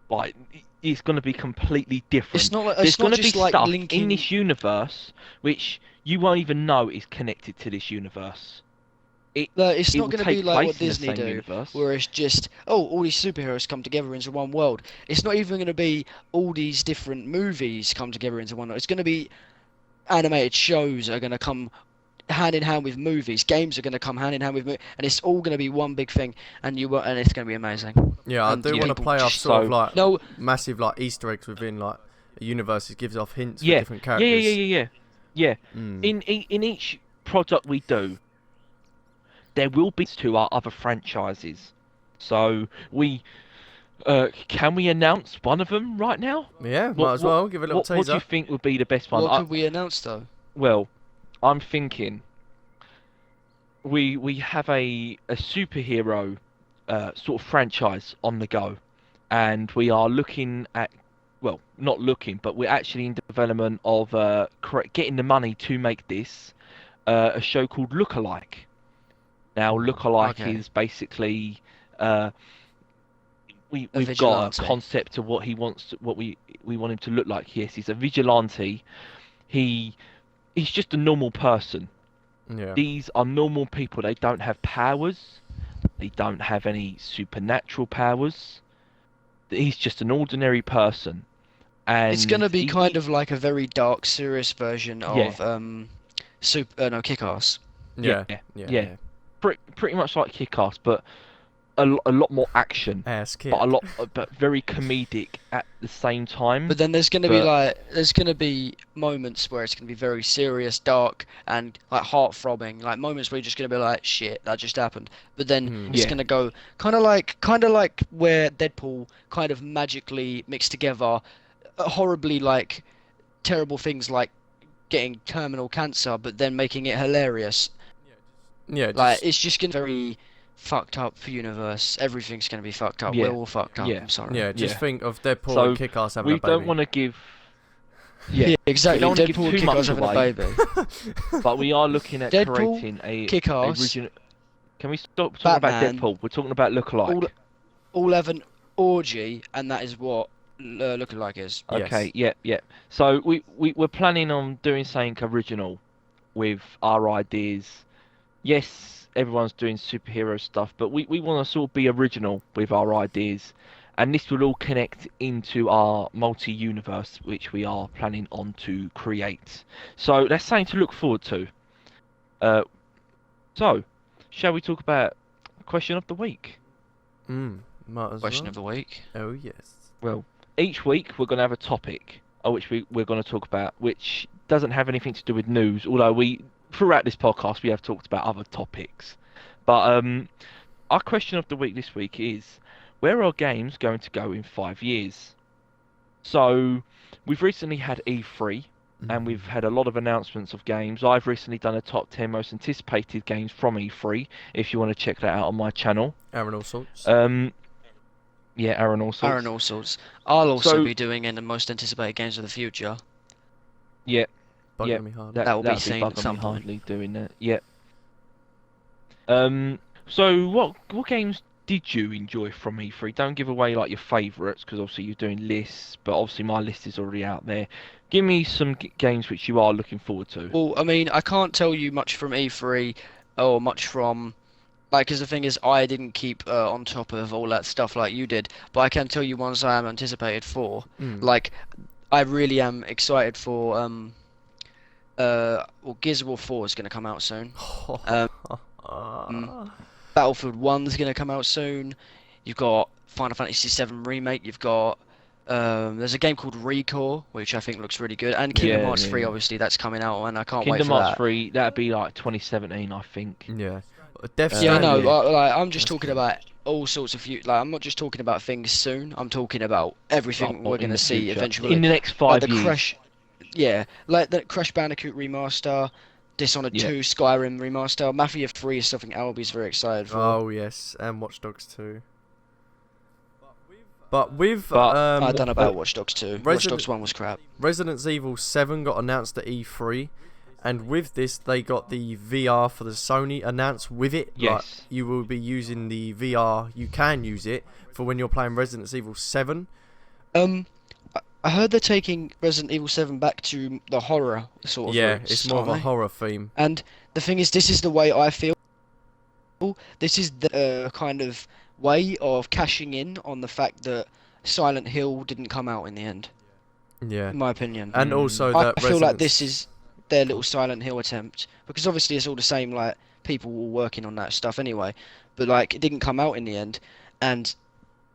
Like it's going to be completely It's different. not like, There's it's not going to be just like stuff in linking. this universe which you won't even know is connected to this universe. It No, it's it not will going to be take like what place in the Disney same do, universe. where it's just, oh, all these superheroes come together into one world. It's not even going to be all these different movies come together into one world. It's going to be animated shows are going to come hand in hand with movies. Games are going to come hand in hand with movies, and it's all going to be one big thing. And it's going to be amazing. Yeah, I And do want to people play off just sort of So like no, massive like Easter eggs within like a universe. It gives off hints for yeah, different yeah, yeah, yeah, characters. yeah, yeah. Yeah. Mm. In each product we do, there will be to our other franchises. So we can we announce one of them right now? Yeah, might What as what well give a little what do you teaser. think would be the best one? what could we announce though? Well, I'm thinking we have a superhero sort of franchise on the go, and we are looking at, well, not looking, but we're actually in development of getting the money to make this a show called Lookalike. Now, Lookalike Okay, is basically uh, a we've got a vigilante. concept of what he wants what we want him to look like. Yes, he's a vigilante. He he's just a normal person. Yeah. These are normal people. They don't have powers. They don't have any supernatural powers. He's just an ordinary person, It's going and to be kind of like a very dark, serious version yeah, of no, Kick-Ass. yeah, Yeah. Yeah. yeah, Yeah. pretty much like Kick-Ass, but a lot more action, Ass but kick. but very comedic at the same time. But then there's going to be But there's going to be moments where it's going to be very serious, dark, and like heart-throbbing, like moments where you're just going to be like, shit, that just happened. But then Mm. it's yeah, going to go kind of like where Deadpool kind of magically mixed together horribly like terrible things like getting terminal cancer, but then making it hilarious. Yeah. Like Just it's just going to be very fucked up for universe. Everything's going to be fucked up. We're yeah, all fucked up. yeah, I'm sorry. yeah. Just yeah. think of Deadpool So and Kick-Ass having a we don't baby. want to give, yeah, Yeah, we exactly. don't want to give Deadpool and too Kick-Ass much having a away, baby. but we are looking at Deadpool, creating a Kick-Ass, original. Can we stop talking about Batman, Deadpool? We're talking about all Lookalike. all have an orgy, and that is what looking like is. Okay, Yes. yeah, yeah. So we're planning on doing something original with our ideas. Yes, everyone's doing superhero stuff, but we want to sort of be original with our ideas, and this will all connect into our multi-universe, which we are planning on to create. So that's something to look forward to. Uh, so, shall we talk about question of the week? Might as Question well. of the week. Oh yes. Well, each week we're going to have a topic which we're going to talk about, which doesn't have anything to do with news, although throughout this podcast, we have talked about other topics. But our question of the week this week is, where are games going to go in 5 years? So, we've recently had E3, and we've had a lot of announcements of games. I've recently done a top 10 most anticipated games from E3, if you want to check that out on my channel. AaronAllsalts. Yeah, AaronAllsalts. AaronAllsalts. I'll also So- be doing in the most anticipated games of the future. Yeah, Bugging yeah, me hard. That will be that'll seen bugging at me some point. hardly doing that. Yeah. So what games did you enjoy from E3? Don't give away like your favourites, because obviously you're doing lists, but obviously my list is already out there. Give me some games which you are looking forward to. Well, I mean, I can't tell you much from E3 or much from like, because the thing is, I didn't keep on top of all that stuff like you did, but I can tell you ones I am anticipated for. Like, I really am excited for well, Gears of War 4 is going to come out soon. Battlefield 1 is going to come out soon. You've got Final Fantasy 7 Remake. You've got there's a game called Recall, which I think looks really good, and Kingdom Yeah, Hearts yeah, 3, yeah. obviously that's coming out, and I can't wait Kingdom for Hearts that. 3, that'd be like 2017, I think. Yeah. Death Yeah, Yeah, I Stranding. know. I'm just That's talking good. about all sorts of like I'm not just talking about things soon. I'm talking about everything Oh, we're in going to the see future. eventually. In the next Like 5 the years. Crash, yeah, like the Crash Bandicoot remaster, Dishonored Yeah. 2, Skyrim remaster, Mafia 3 is something Albie's very excited for. Oh yes, and Watch Dogs 2. But with But I don't know about Watch Dogs 2. Watch Resident- Dogs 1 was crap. Resident Evil 7 got announced at E3, and with this they got the VR for the Sony announced with it. Yes. Like, you will be using the VR. You can use it for when you're playing Resident Evil 7. I heard they're taking Resident Evil 7 back to the horror sort of Yeah, roots, it's more of a aren't they? horror theme. And the thing is, this is the way I feel. This is the kind of way of cashing in on the fact that Silent Hill didn't come out in the end, Yeah, in my opinion. and also I that feel like Resident- this is their little Silent Hill attempt, because obviously it's all the same, like, people were working on that stuff anyway, but like it didn't come out in the end, and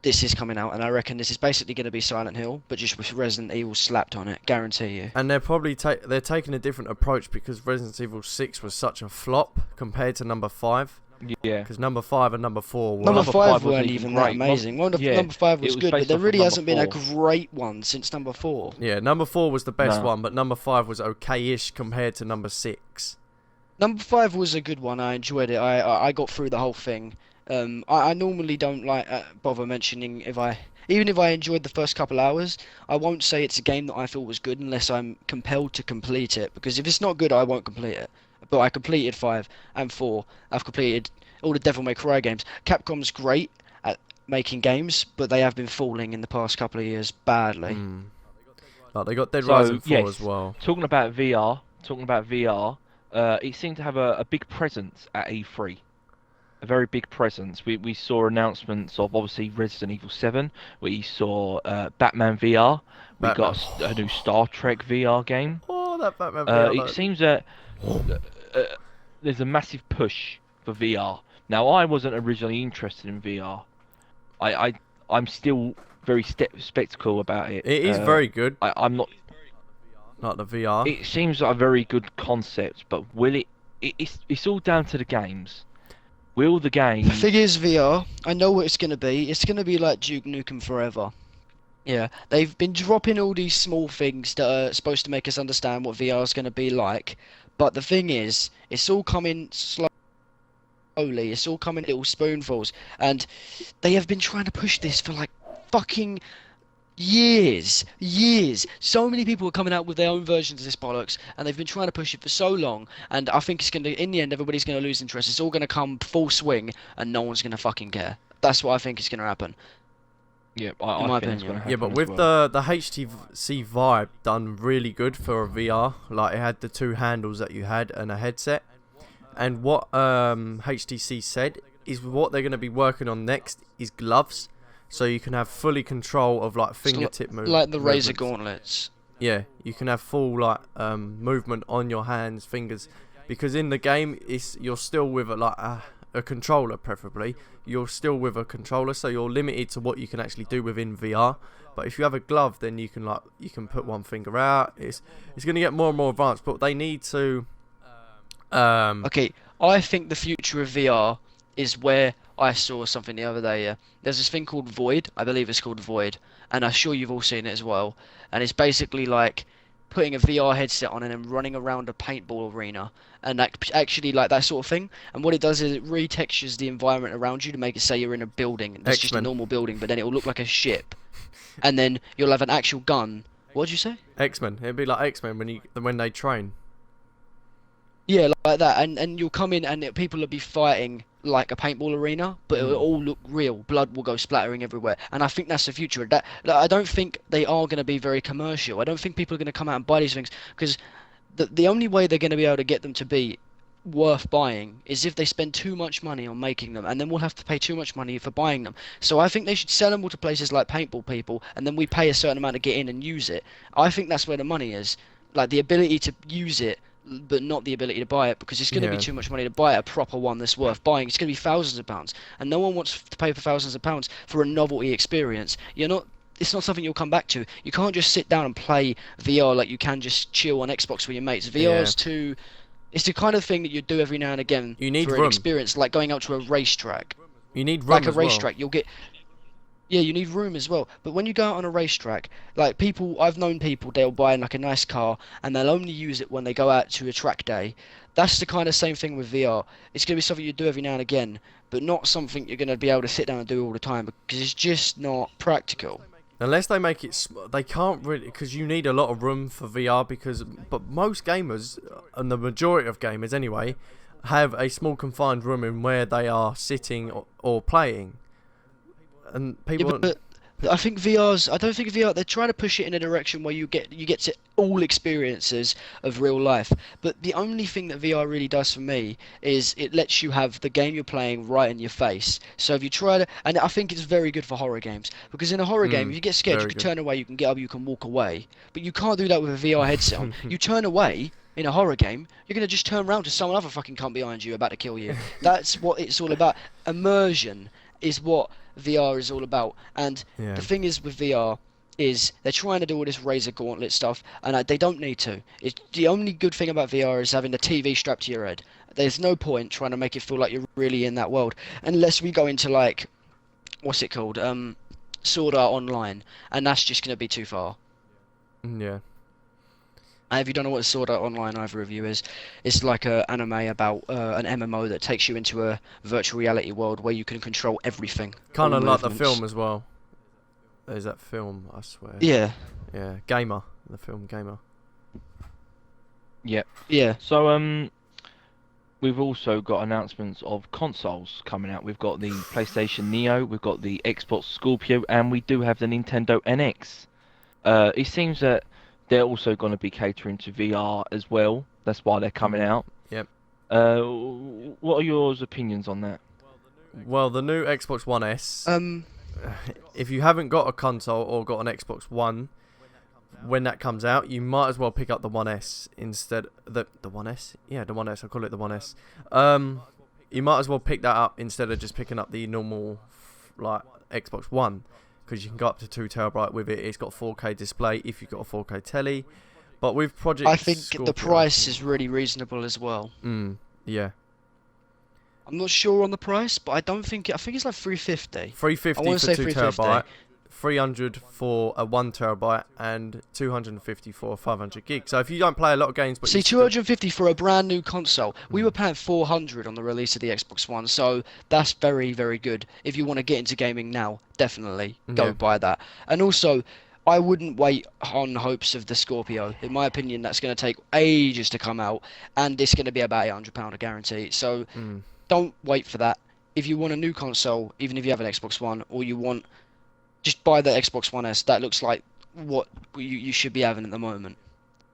this is coming out, and I reckon this is basically going to be Silent Hill, but just with Resident Evil slapped on it, guarantee you. And they're probably they're taking a different approach because Resident Evil 6 was such a flop compared to number 5. yeah, Because number 5 and number 4 were Number Number 5 5 wasn't weren't even even that great. amazing. Yeah, Number 5 it was was good, but based there off of really number hasn't been a 4. great one since number 4. Yeah, number 4 was the best No. one, but number 5 was okay-ish compared to number 6. Number 5 was a good one. I enjoyed it. I got through the whole thing. I normally don't like bother mentioning even if I enjoyed the first couple hours, I won't say it's a game that I feel was good unless I'm compelled to complete it. Because if it's not good, I won't complete it. But I completed 5 and 4. I've completed all the Devil May Cry games. Capcom's great at making games, but they have been falling in the past couple of years badly. Like, they got Dead So, Rising 4 yes. as well. Talking about VR, it seemed to have a big presence at E3. A very big presence. We saw announcements of obviously Resident Evil 7. We saw Batman VR. We Batman. got a new Star Trek VR game. Oh, that Batman VR. It look. seems that there's a massive push for VR. Now, I wasn't originally interested in VR. I'm still very skeptical about it. It is very good, I'm not. like the VR. It seems like a very good concept, but will it? It's all down to the games. Will the game? The thing is, VR, I know what it's going to be. It's going to be like Duke Nukem Forever. Yeah, they've been dropping all these small things that are supposed to make us understand what VR is going to be like. But the thing is, it's all coming slowly. It's all coming in little spoonfuls. And they have been trying to push this for like fucking years. So many people are coming out with their own versions of this bollocks, and they've been trying to push it for so long, and I think it's going to, in the end, everybody's going to lose interest. It's all going to come full swing, and no one's going to fucking care. That's what I think is going to happen. Yeah, in my I think it's opinion. gonna happen Yeah, but as with well. the HTC Vive done really good for a VR. Like, it had the 2 handles that you had and a headset. And what HTC said is what they're going to be working on next is gloves, so you can have fully control of like fingertip movement. Like the Razer gauntlets. Yeah, you can have full like movement on your hands, fingers, because in the game you're still with a controller, preferably. You're still with a controller, so you're limited to what you can actually do within VR. But if you have a glove, then you can put one finger out. It's going to get more and more advanced, but they need to. Okay, I think the future of VR is where I saw something the other day. Yeah, there's this thing called Void. I believe it's called Void, and I'm sure you've all seen it as well. And it's basically like putting a VR headset on and then running around a paintball arena, and actually like that sort of thing. And what it does is it retextures the environment around you to make it say you're in a building. It's just a X-Men. normal building, but then it will look like a ship, and then you'll have an actual gun. What'd you say? X-Men. It'd be like X-Men when they train. Yeah, like that, and you'll come in and people will be fighting like a paintball arena, but it will all look real. Blood will go splattering everywhere, and I think that's the future. I don't think they are going to be very commercial. I don't think people are going to come out and buy these things, because the only way they're going to be able to get them to be worth buying is if they spend too much money on making them, and then we'll have to pay too much money for buying them. So I think they should sell them all to places like paintball people, and then we pay a certain amount to get in and use it. I think that's where the money is, like the ability to use it, but not the ability to buy it, because it's going to be too much money to buy a proper one that's worth buying. It's going to be thousands of pounds, and no one wants to pay for thousands of pounds for a novelty experience. It's not something you'll come back to. You can't just sit down and play VR like you can just chill on Xbox with your mates. VR's too. It's the kind of thing that you do every now and again. You need for an room. experience, like going out to a racetrack. You need room Like a as well. racetrack, you'll get. Yeah, you need room as well. But when you go out on a racetrack, like people, I've known people, they'll buy like a nice car and they'll only use it when they go out to a track day. That's the kind of same thing with VR. It's going to be something you do every now and again, but not something you're going to be able to sit down and do all the time because it's just not practical. Unless they make it, they can't really, because you need a lot of room for VR. But most gamers, and the majority of gamers anyway, have a small confined room in where they are sitting or playing. And people, Yeah, but I think VR's. I don't think VR. They're trying to push it in a direction where you get to all experiences of real life. But the only thing that VR really does for me is it lets you have the game you're playing right in your face. So if you try to, and I think it's very good for horror games because in a horror game, if you get scared, you very can good. turn away, you can get up, you can walk away. But you can't do that with a VR headset on. You turn away. In a horror game, you're going to just turn around to someone other fucking cunt behind you about to kill you. That's what it's all about. Immersion is what VR is all about. And Yeah. the thing is with VR is they're trying to do all this razor gauntlet stuff, and they don't need to. The only good thing about VR is having the TV strapped to your head. There's no point trying to make it feel like you're really in that world, unless we go into like, what's it called, Sword Art Online, and that's just going to be too far. Yeah. And if you don't know what Sword Art Online either of you is, it's like an anime about an MMO that takes you into a virtual reality world where you can control everything. Kind all of like the movements. film as well. There's that film, I swear. Yeah, Yeah, Gamer. The film Gamer. Yep. yeah. So we've also got announcements of consoles coming out. We've got the PlayStation Neo, we've got the Xbox Scorpio, and we do have the Nintendo NX. It seems that they're also going to be catering to VR as well. That's why they're coming out. Yep. What are your opinions on that? Well, the new Xbox One S. Um, If you haven't got a console or got an Xbox One, when that comes out, you might as well pick up the One S instead. The One S? Yeah, the One S. I call it the One S. You might as well pick that up instead of just picking up the normal like Xbox One, because you can go up to 2 TB with it. It's got a 4K display if you've got a 4K telly. But with Project I think Scorpio, the price is really reasonable as well. Yeah. I'm not sure on the price, but I think it's like 350. 350 I wanna for say 2 350. TB, 300 for a 1 TB, and 250 for a 500 gig. So if you don't play a lot of games, but See, you 250 for a brand new console. We were paying 400 on the release of the Xbox One, so that's very, very good. If you want to get into gaming now, definitely go Yeah. buy that. And also, I wouldn't wait on hopes of the Scorpio. In my opinion, that's going to take ages to come out, and it's going to be about £800 a guarantee. So don't wait for that. If you want a new console, even if you have an Xbox One, or you want, just buy the Xbox One S. That looks like what you should be having at the moment.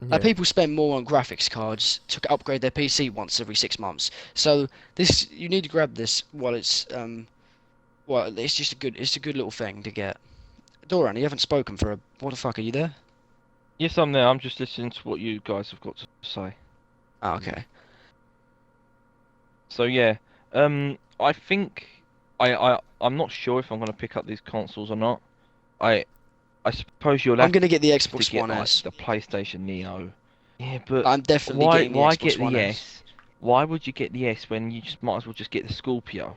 Yeah. People spend more on graphics cards to upgrade their PC once every 6 months. So this, you need to grab this while it's it's just a good little thing to get. Doran, you haven't spoken for a, what the fuck, are you there? Yes, I'm there. I'm just listening to what you guys have got to say. Oh, okay. So yeah, I think I'm not sure if I'm going to pick up these consoles or not. I suppose you'll I'm have gonna get the to Xbox get One like, S. the PlayStation Neo. Yeah, but I'm definitely why getting the why Xbox get One the S. S? Why would you get the S when you just might as well just get the Scorpio?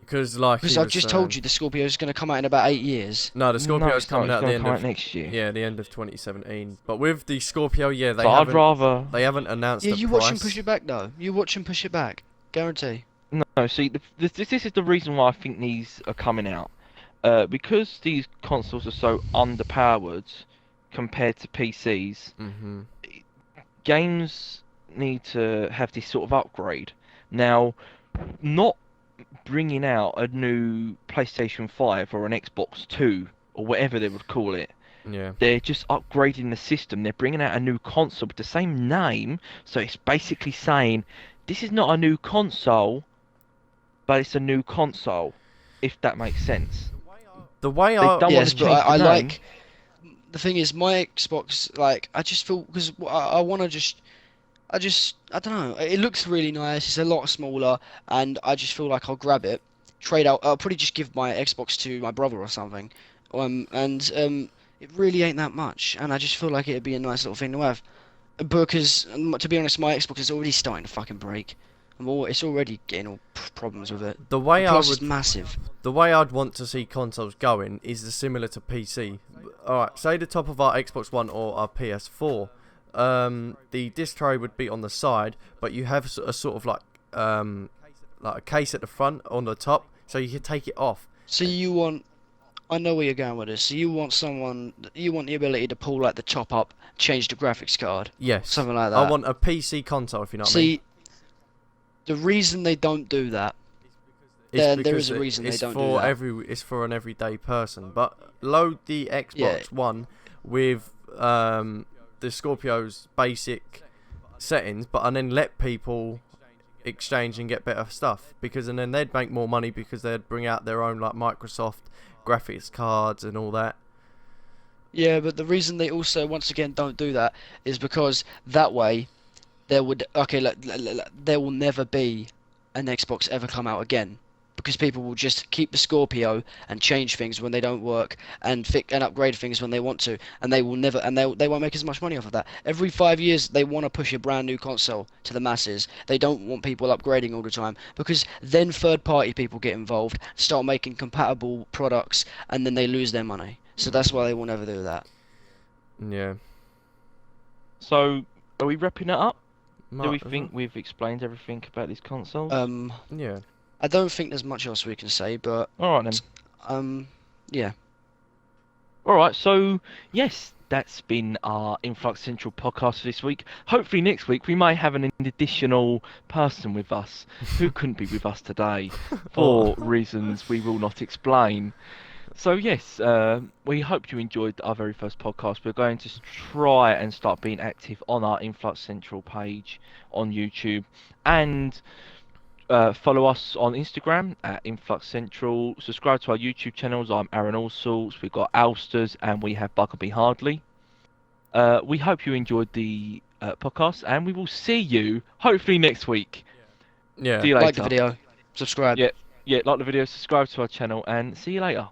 Because like Because he I've was just saying- told you the Scorpio is gonna come out in about 8 years. No, the Scorpio is it's not, coming it's out at the gonna end come of out next year. yeah, the end of 2017. But with the Scorpio, yeah, But I'd rather they haven't announced Yeah, the you price. watch him push it back though. You watch him push it back. Guarantee. no. See, this is the reason why I think these are coming out. Because these consoles are so underpowered compared to PCs. Games need to have this sort of upgrade. Now, not bringing out a new PlayStation 5 or an Xbox 2 or whatever they would call it. Yeah. They're just upgrading the system. They're bringing out a new console with the same name. So it's basically saying, this is not a new console, but it's a new console, if that makes sense. The way They I don't want Yes, to but change I the name. like. The thing is, my Xbox, like, I just feel, because I want to just, I don't know. It looks really nice. It's a lot smaller, and I just feel like I'll grab it, trade out. I'll probably just give my Xbox to my brother or something. It really ain't that much, and I just feel like it'd be a nice little thing to have. Because, to be honest, my Xbox is already starting to fucking break. It's already getting all problems with it. The way Plus, it's massive. The way I'd want to see consoles going is similar to PC. Alright, say the top of our Xbox One or our PS4. The disc tray would be on the side, but you have a sort of like a case at the front on the top, so you can take it off. So you want... I know where you're going with this. So you want the ability to pull like the top up, change the graphics card. Yes. Something like that. I want a PC console, if you know what I mean. See, the reason they don't do that, there is a reason they don't do that. It's for an everyday person. But load the Xbox One with the Scorpio's basic settings, and then let people exchange and get better stuff, and then they'd make more money because they'd bring out their own like Microsoft graphics cards and all that. Yeah, but the reason they also once again don't do that is because that way there will never be an Xbox ever come out again, because people will just keep the Scorpio and change things when they don't work and upgrade things when they want to, and they won't make as much money off of that. Every 5 years they want to push a brand new console to the masses. They don't want people upgrading all the time, because then third party people get involved, start making compatible products, and then they lose their money. So that's why they will never do that. Yeah. So are we wrapping it up? Do we think we've explained everything about these consoles? Yeah. I don't think there's much else we can say, but Alright then. Yeah. Alright, so yes, that's been our Influx Central podcast for this week. Hopefully next week we might have an additional person with us who couldn't be with us today for reasons we will not explain. So yes, we hope you enjoyed our very first podcast. We're going to try and start being active on our Influx Central page on YouTube, and follow us on Instagram at Influx Central. Subscribe to our YouTube channels. I'm AaronAllsalts. We've got Albsterz, and we have Buckleby Hardly. We hope you enjoyed the podcast, and we will see you hopefully next week. Yeah. See you later. Like the video, subscribe. Yeah, like the video, subscribe to our channel, and see you later.